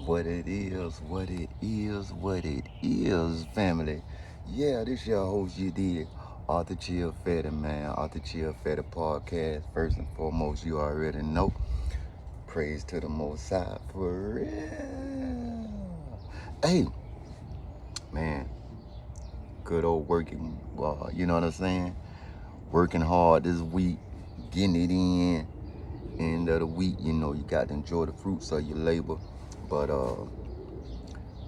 What it is, family. Yeah, this your host, you did. Arthur Chill Fetty, man. Arthur Chill Fetty podcast. First and foremost, you already know. Praise to the Most High for real. Hey, man, good old working, you know what I'm saying? Working hard this week, getting it in. End of the week, you got to enjoy the fruits of your labor. But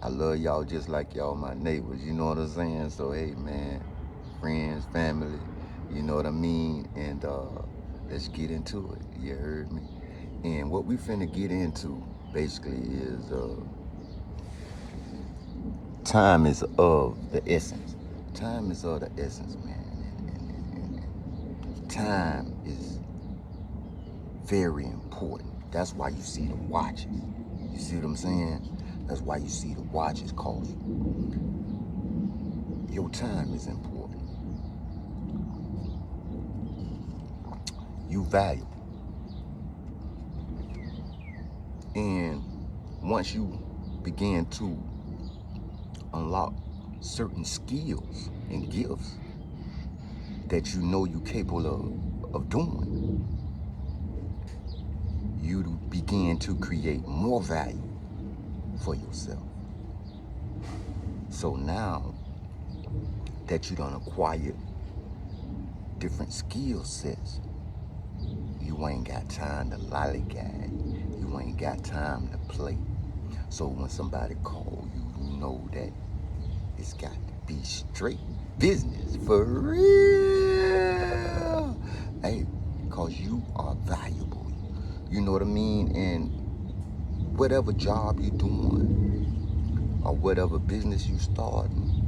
I love y'all just like y'all my neighbors, you know what I'm saying? So hey man, friends, family, you know what I mean? And let's get into it. You heard me? And what we finna get into basically is time is of the essence. Time is of the essence, man. And time is very important. That's why you see the watches. You see what I'm saying? That's why you see the watches, cause your time is important. You valuable. And once you begin to unlock certain skills and gifts that you know you're capable of doing, you begin to create more value for yourself. So now that you done acquired different skill sets, you ain't got time to lollygag. You ain't got time to play. So when somebody call you, you know that it's got to be straight business for real. Hey, cause you are valuable. You know what I mean? And whatever job you doing or whatever business you starting,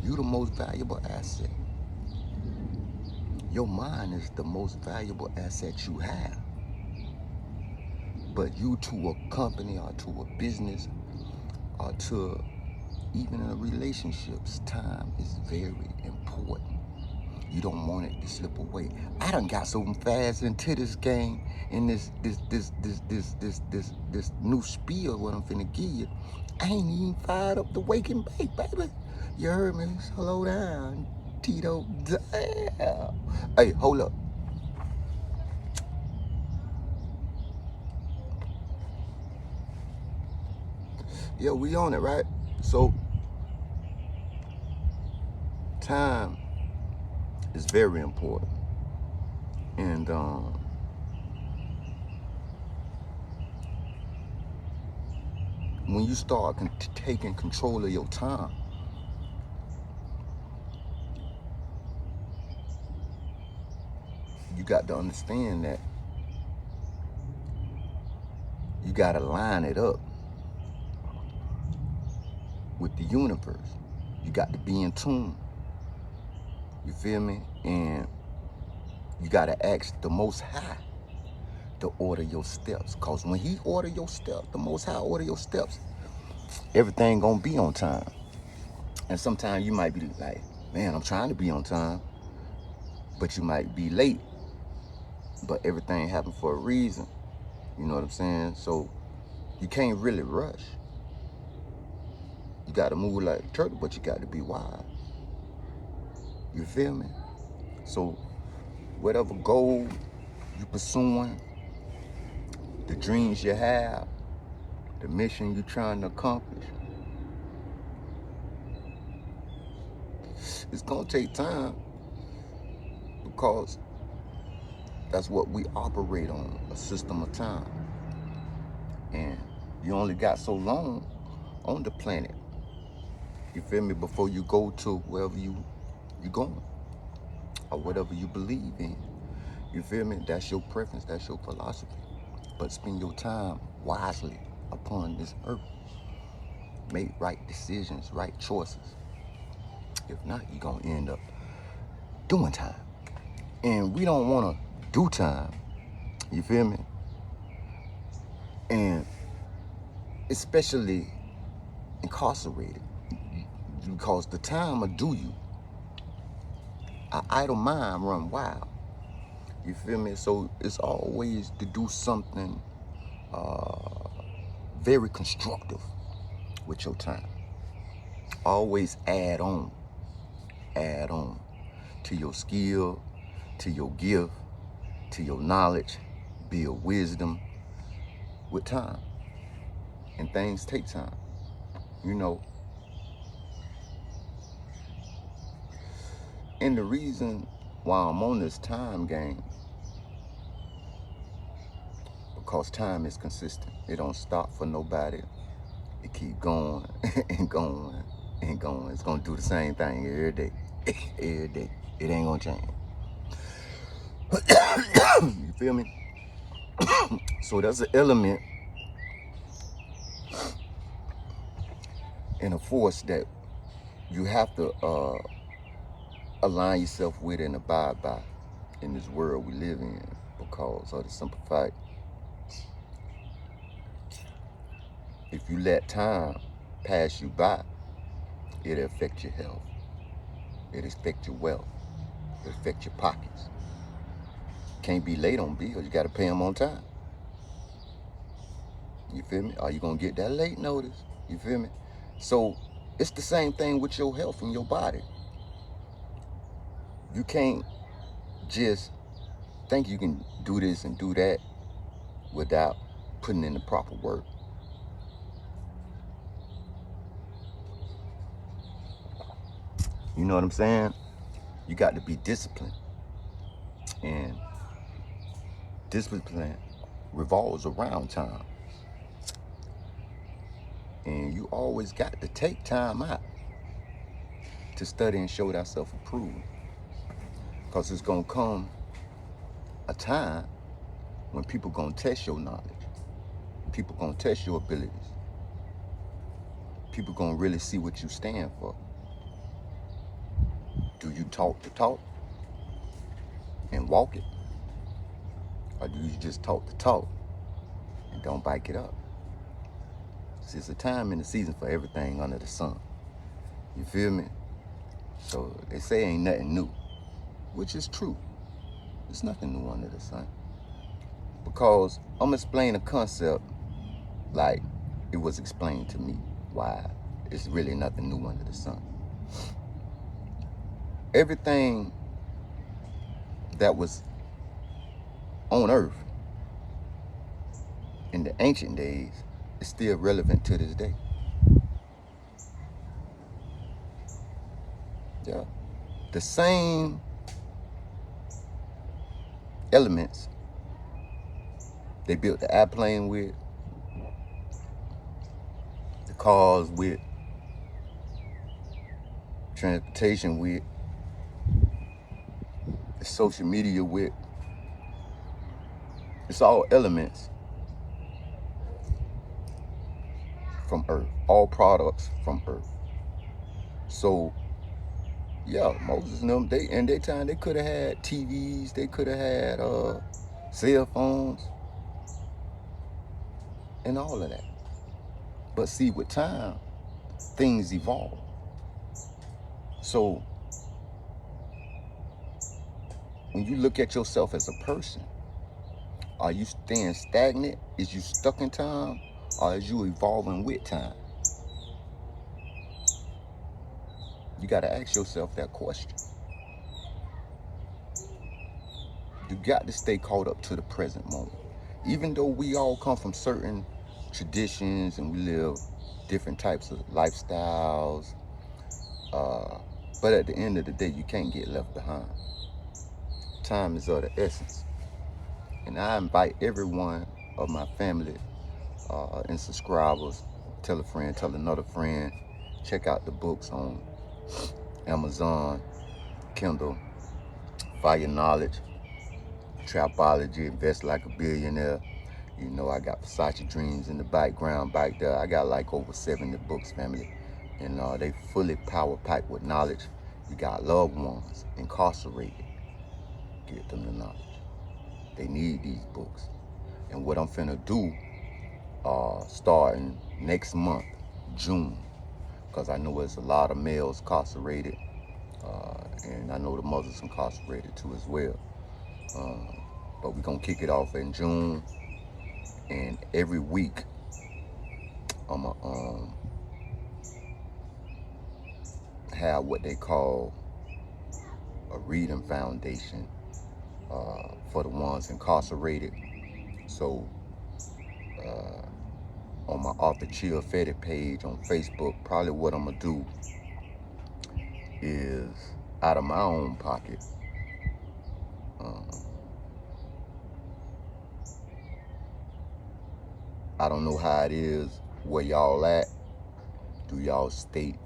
you the most valuable asset. Your mind is the most valuable asset you have. But you to a company or to a business or to even in a relationships, time is very important. You don't want it to slip away. I done got so fast into this game in this new spiel what I'm finna give you. I ain't even fired up the wake and bake, baby. You heard me? Slow down, Tito. Damn. Hey, hold up. Yeah, we on it, right? So time is very important. And when you start taking control of your time, you got to understand that you got to line it up with the universe. You got to be in tune. You feel me? And you got to ask the Most High to order your steps. Because when He order your steps, the Most High order your steps, everything going to be on time. And sometimes you might be like, man, I'm trying to be on time. But you might be late. But everything happened for a reason. You know what I'm saying? So you can't really rush. You got to move like a turtle, but you got to be wise. You feel me? So whatever goal you pursuing, the dreams you have, the mission you're trying to accomplish, it's gonna take time because that's what we operate on, a system of time. And you only got so long on the planet, you feel me, before you go to wherever you're going or whatever you believe in. You feel me? That's your preference, that's your philosophy. But spend your time wisely upon this earth. Make right decisions, right choices. If not, you're gonna end up doing time. And we don't wanna do time. You feel me? And especially incarcerated. Because the time will do you. An idle mind run wild. You feel me? So it's always to do something very constructive with your time. Always add on to your skill, to your gift, to your knowledge, build wisdom with time. And things take time. You know, and the reason why I'm on this time game, because time is consistent. It don't stop for nobody. It keep going and going and going. It's gonna do the same thing every day. Every day. It ain't gonna change. You feel me? So there's an element and a force that you have to align yourself with and abide by in this world we live in, because of the simple fact, if you let time pass you by, it'll affect your health, it'll affect your wealth, it'll affect your pockets. Can't be late on bills, you gotta pay them on time. You feel me? Are you gonna get that late notice? You feel me? So it's the same thing with your health and your body. You can't just think you can do this and do that without putting in the proper work. You know what I'm saying? You got to be disciplined. And discipline revolves around time. And you always got to take time out to study and show thyself approved. Because it's going to come a time when people going to test your knowledge. People going to test your abilities. People going to really see what you stand for. Do you talk the talk and walk it? Or do you just talk the talk and don't bike it up? See, it's a time and a season for everything under the sun. You feel me? So they say ain't nothing new, which is true. There's nothing new under the sun. Because I'm gonna explain a concept like it was explained to me, why it's really nothing new under the sun. Everything that was on earth in the ancient days is still relevant to this day. Yeah. The same elements they built the airplane with, the cars with, transportation with, the social media with. It's all elements from Earth, all products from Earth. So, yeah, Moses and them, in their time, they could have had TVs, they could have had cell phones, and all of that. But see, with time, things evolve. So, when you look at yourself as a person, are you staying stagnant? Is you stuck in time? Or is you evolving with time? You got to ask yourself that question. You got to stay caught up to the present moment. Even though we all come from certain traditions and we live different types of lifestyles, but at the end of the day, you can't get left behind. Time is of the essence. And I invite every one of my family and subscribers, tell a friend, tell another friend, check out the books on Amazon, Kindle, Fire Knowledge, Trapology, Invest Like a Billionaire. You know, I got Versace Dreams in the background back there. I got like over 70 books, family. And they fully power packed with knowledge. You got loved ones incarcerated. Get them the knowledge. They need these books. And what I'm finna do, starting next month, June, because I know there's a lot of males incarcerated, and I know the mothers incarcerated too as well. But we're gonna kick it off in June, and every week I'ma have what they call a reading foundation for the ones incarcerated. So on my Author Chill Fetty page on Facebook, probably what I'm gonna do is out of my own pocket. I don't know how it is where y'all at. Do y'all state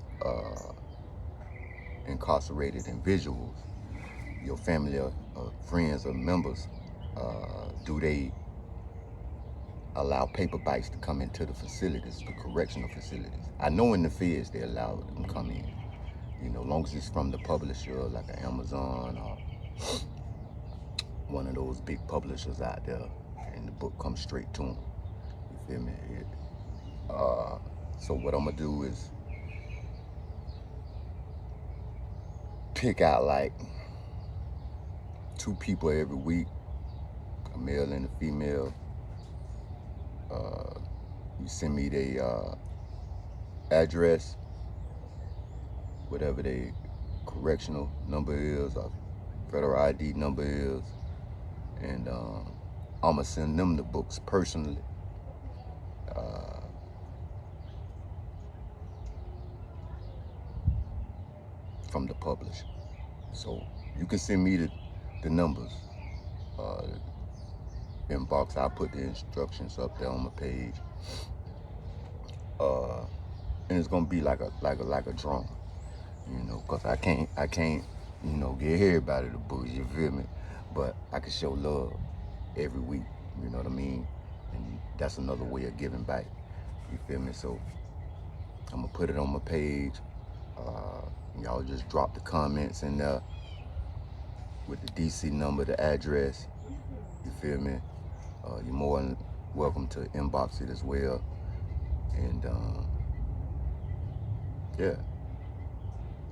incarcerated individuals, your family or friends or members, do they allow paper bites to come into the facilities, the correctional facilities? I know in the feds they allow them to come in, you know, long as it's from the publisher, like an Amazon or one of those big publishers out there, and the book comes straight to them. You feel me? So what I'm gonna do is pick out like 2 people every week, a male and a female. You send me their address, whatever their correctional number is or federal ID number is, and I'm gonna send them the books personally. From the publisher. So you can send me the numbers. Inbox, I'll put the instructions up there on my page. And it's gonna be like a drum, you know, cause I can't, you know, get everybody the books, you feel me? But I can show love every week, you know what I mean? And that's another way of giving back, you feel me? So I'm gonna put it on my page. Y'all just drop the comments in there with the DC number, the address, you feel me? You're more than welcome to inbox it as well. And yeah,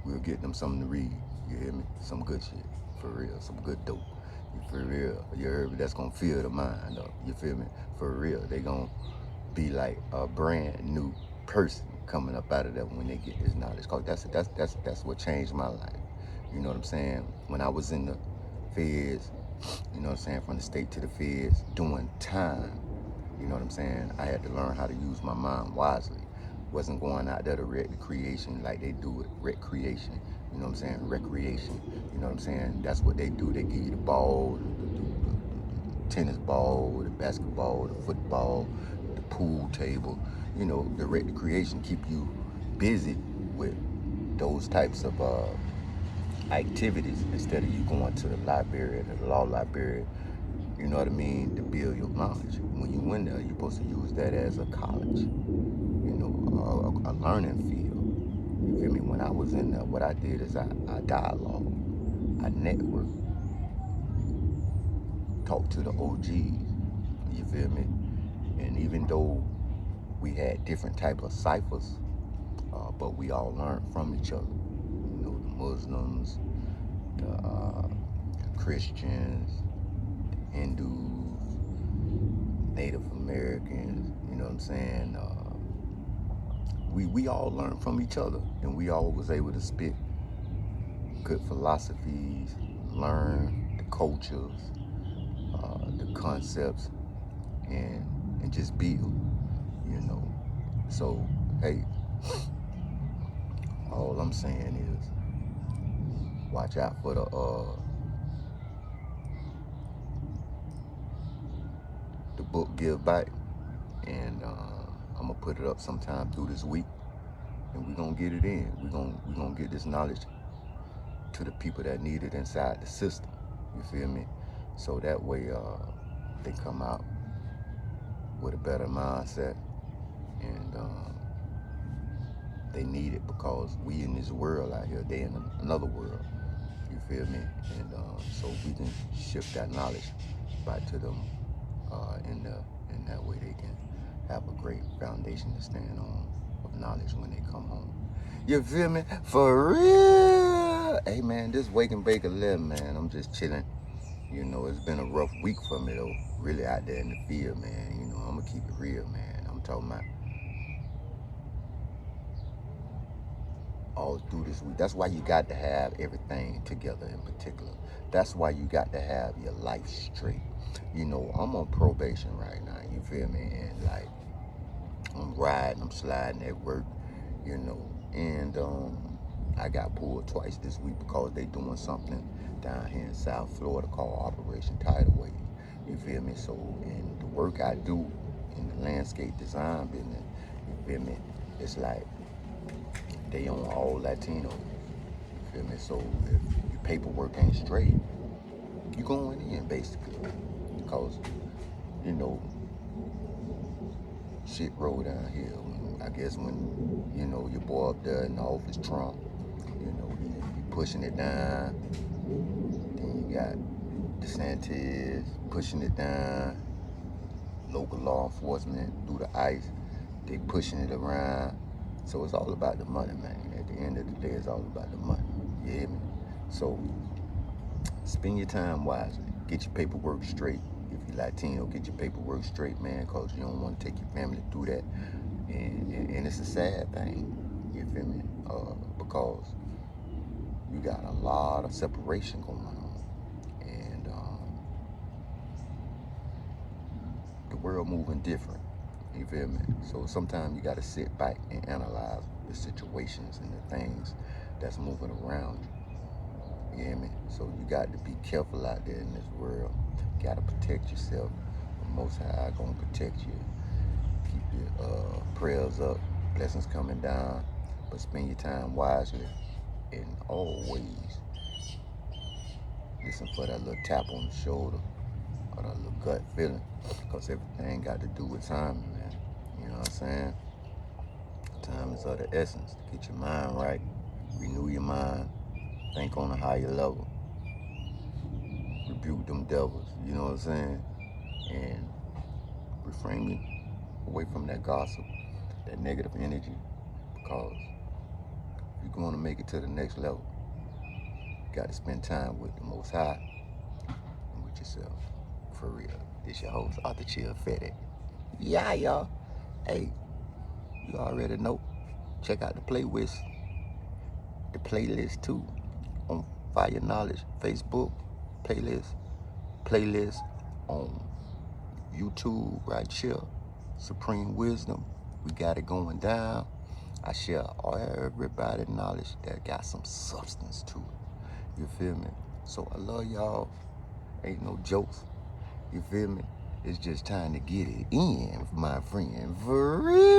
we'll get them something to read, you hear me? Some good shit, for real, some good dope. For real, you heard me? That's gonna fill the mind up, you feel me? For real, they gonna be like a brand new person coming up out of that when they get this knowledge. Cause that's what changed my life. You know what I'm saying? When I was in the feds, you know what I'm saying, from the state to the feds, doing time, you know what I'm saying, I had to learn how to use my mind wisely. Wasn't going out there to recreation like they do it, recreation, you know what I'm saying, recreation, you know what I'm saying, that's what they do. They give you the ball, the tennis ball, the basketball, the football, the pool table, you know, the recreation keep you busy with those types of activities instead of you going to the library, the law library, you know what I mean, to build your knowledge. When you in there, you're supposed to use that as a college, you know, a learning field. You feel me? When I was in there, what I did is I dialogue, I network, talk to the OGs, you feel me? And even though we had different type of ciphers, but we all learned from each other. You know, the Muslims, the Christians, the Hindus, Native Americans, you know what I'm saying? We all learned from each other, and we all was able to spit good philosophies, learn the cultures, the concepts, and just build, you know. So, hey, all I'm saying is watch out for the book Give Back, and I'm gonna put it up sometime through this week, and we're gonna get it in. We're gonna get this knowledge to the people that need it inside the system. You feel me? So that way they come out with a better mindset, and they need it because we in this world out here, they in another world. You feel me? And so we can shift that knowledge back to them in that way they can have a great foundation to stand on of knowledge when they come home. You feel me? For real. Hey man, this Wake and Bake 11, man, I'm just chilling. You know, it's been a rough week for me though, really out there in the field, man. You know, I'm gonna keep it real, man. I'm talking about all through this week. That's why you got to have everything together in particular. That's why you got to have your life straight. You know, I'm on probation right now, you feel me? And like, I'm riding, I'm sliding at work, you know, and I got pulled twice this week because they doing something down here in South Florida called Operation Tidal Wave. You feel me? So, in the work I do in the landscape design business, you feel me? It's like they on all Latinos. You feel me? So if your paperwork ain't straight, you going in basically, because you know shit roll down here. I guess when you know your boy up there in the office, Trump, you know he pushing it down. Then you got DeSantis pushing it down. Local law enforcement through the ICE, they pushing it around. So it's all about the money, man. At the end of the day, it's all about the money. You hear me? So spend your time wisely. Get your paperwork straight. If you're Latino, get your paperwork straight, man, because you don't want to take your family through that. And it's a sad thing, you feel me? Because you got a lot of separation going on. And the world moving different, you feel me? So sometimes you got to sit back and analyze the situations and the things that's moving around you. You hear me? So you got to be careful out there in this world. You got to protect yourself. The Most High gonna protect you. Keep your prayers up. Blessings coming down. But spend your time wisely. And always listen for that little tap on the shoulder or that little gut feeling. Because everything got to do with timing, man. You know what I'm saying? Time is of the essence. Get your mind right. Renew your mind. Think on a higher level. Rebuke them devils, you know what I'm saying? And refrain away from that gossip, that negative energy, because if you're going to make it to the next level, you got to spend time with the Most High and with yourself. For real. This your host, Arthur Chill Fetty. Yeah, y'all. Hey, you already know. Check out the playlist too on Fire Knowledge Facebook playlist on YouTube right here, Supreme Wisdom. We got it going down. I share everybody knowledge that got some substance to it. You feel me? So I love y'all. Ain't no jokes. You feel me? It's just time to get it in, my friend. For real.